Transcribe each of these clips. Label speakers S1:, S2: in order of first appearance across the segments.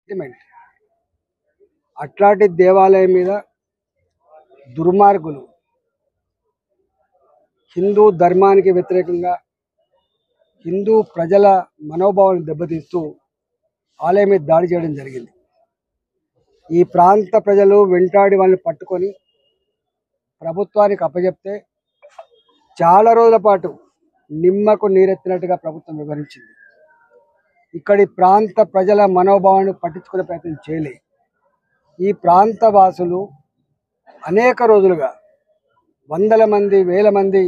S1: Sentiment. అట్లాంటి దేవాలయం మీద దుర్మార్గులు హిందూ ధర్మానికి వ్యతిరేకంగా హిందూ ప్రజల మనోభావాలను దెబ్బతీస్తూ ఆలయం మీద దాడి చేయడం జరిగింది. ఈ ప్రాంత ప్రజలు వెంటాడి వాళ్ళని పట్టుకొని ప్రభుత్వానికి అప్పచెప్తే చాలా రోజుల పాటు నిమ్మకు నీరెత్తినట్టుగా ప్రభుత్వం వివరించింది. ఇక్కడి ప్రాంత ప్రజల మనోభావాన్ని పట్టించుకునే ప్రయత్నం చేయలే. ఈ ప్రాంత వాసులు అనేక రోజులుగా వందల మంది వేల మంది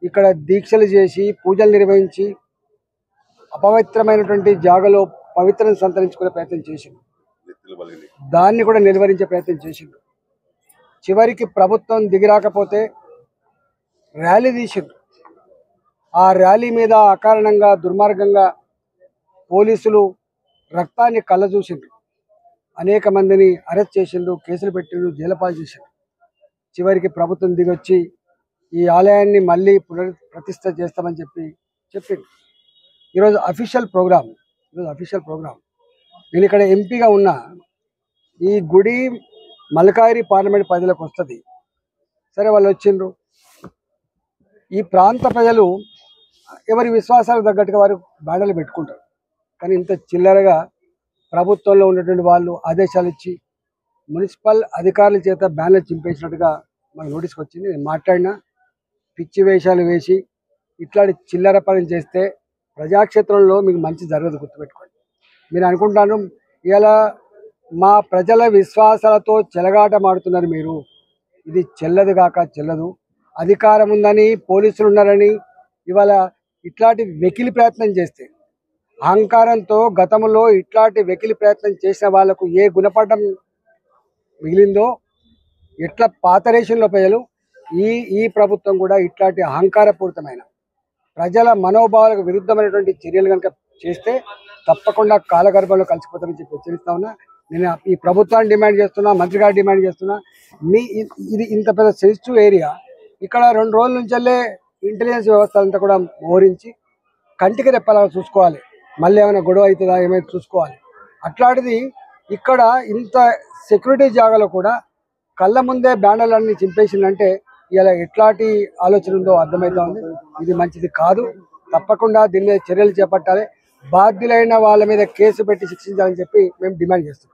S1: ఇక్కడ దీక్షలు చేసి పూజలు నిర్వహించి అపవిత్రమైనటువంటి జాగలో పవిత్రను సంతరించుకునే ప్రయత్నం చేసింది. దాన్ని కూడా నిర్వహించే ప్రయత్నం చేసింది. చివరికి ప్రభుత్వం దిగిరాకపోతే ర్యాలీ తీసిండ్రు. ఆ ర్యాలీ మీద అకారణంగా దుర్మార్గంగా పోలీసులు రక్తాన్ని కళ్ళజూసిండ్రు. అనేక మందిని అరెస్ట్ చేసిండ్రు, కేసులు పెట్టిండ్రు, జైలుపాలు చేసిండ్రు. చివరికి ప్రభుత్వం దిగొచ్చి ఈ ఆలయాన్ని మళ్ళీ ప్రతిష్ఠ చేస్తామని చెప్పింది. ఈరోజు అఫీషియల్ ప్రోగ్రామ్. నేను ఇక్కడ ఎంపీగా ఉన్నా. ఈ గుడి మల్కాయిరి పార్లమెంట్ పరిధిలోకి వస్తుంది. సరే, వాళ్ళు వచ్చిండ్రు. ఈ ప్రాంత ప్రజలు ఎవరి విశ్వాసాలకు తగ్గట్టుగా వారు బ్యానర్లు పెట్టుకుంటారు. కానీ ఇంత చిల్లరగా ప్రభుత్వంలో ఉన్నటువంటి వాళ్ళు ఆదేశాలు ఇచ్చి మున్సిపల్ అధికారుల చేత బ్యానర్లు చింపేసినట్టుగా మనకు నోటీస్కి వచ్చింది. నేను మాట్లాడినా పిచ్చి వేషాలు వేసి ఇట్లాంటి చిల్లర పని చేస్తే ప్రజాక్షేత్రంలో మీకు మంచి జరగదు, గుర్తుపెట్టుకోండి. మీరు అనుకుంటాను ఇలా మా ప్రజల విశ్వాసాలతో చెలగాటమాడుతున్నారు మీరు. ఇది చెల్లదు కాక చెల్లదు. అధికారం ఉందని, పోలీసులు ఉన్నారని ఇవాళ ఇట్లాంటి వెకిలి ప్రయత్నం చేస్తే, అహంకారంతో గతంలో ఇట్లాంటి వెకిలి ప్రయత్నం చేసిన వాళ్లకు ఏ గుణపాఠం మిగిలిందో, ఎట్లా పాతరేషన్లో ప్రజలు ఈ ప్రభుత్వం కూడా ఇట్లాంటి అహంకారపూరితమైన ప్రజల మనోభావాలకు విరుద్ధమైనటువంటి చర్యలు కనుక చేస్తే తప్పకుండా కాలగర్భంలో కలిసిపోతామని చెప్పి హెచ్చరిస్తా ఉన్నా. నేను ఈ ప్రభుత్వాన్ని డిమాండ్ చేస్తున్నా, మంత్రి గారు డిమాండ్ చేస్తున్నా. ఇది ఇంత పెద్ద సెన్సిటివ్ ఏరియా. ఇక్కడ 2 రోజుల నుంచే ఇంటెలిజెన్స్ వ్యవస్థ అంతా కూడా మోహరించి కంటికి రెప్పలా చూసుకోవాలి. మళ్ళీ ఏమైనా గొడవ అవుతుందా ఏమైనా చూసుకోవాలి. అట్లాంటిది ఇక్కడ ఇంత సెక్యూరిటీ జాగాలో కూడా కళ్ళ ముందే బ్యానర్లన్నీ చింపేసిందంటే ఇలా ఎట్లాంటి ఆలోచన ఉందో అర్థమవుతా ఉంది. ఇది మంచిది కాదు. తప్పకుండా దీని మీద చర్యలు చేపట్టాలి. బాధ్యులైన వాళ్ళ మీద కేసు పెట్టి శిక్షించాలని చెప్పి మేము డిమాండ్ చేస్తున్నాం.